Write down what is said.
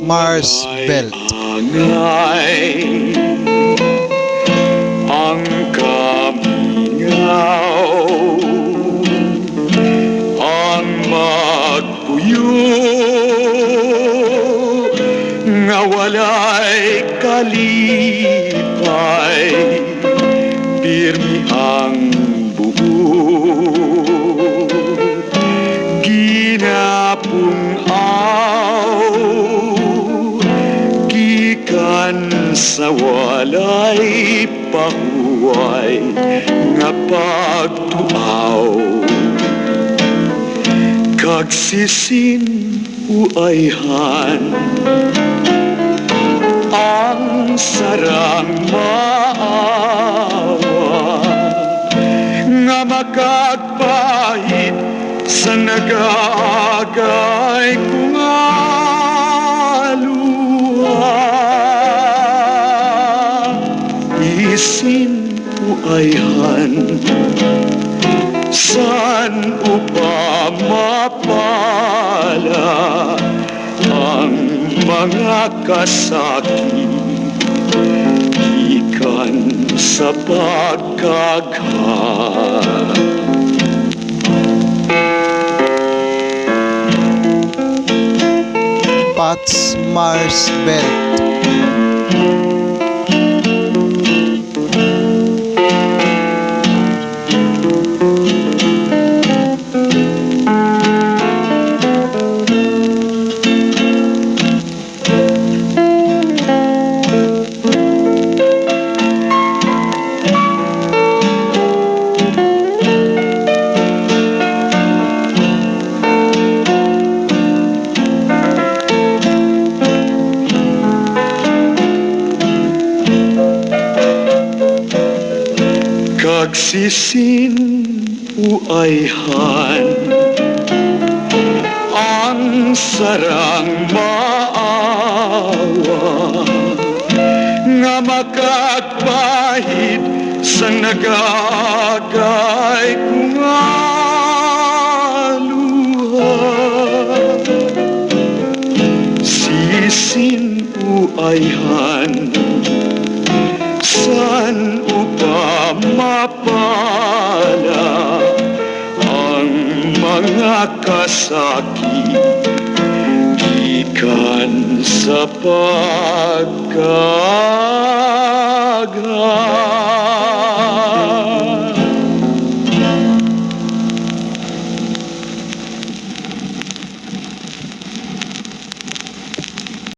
Mars Belt. Angay ang kamingaw, ang magpuyo nga walay kalipay, pirmi ang buo ginapung-aw gikan sa walay pahuway nga pagtuaw, kag sisinuyhan ang sarang maawa nga makagpahit sa nag-aagay kong aluha. Isinuyhan san upa mapala ang mga kasakit ikan sa pagkagha. Pats Mars Belt. Sisinuyhan ang sarang maawa nga makagpahit sa nag-aagay kong aluha. Sisinuyhan san upa mapala ang mga kasakit gikan sa pagkagha.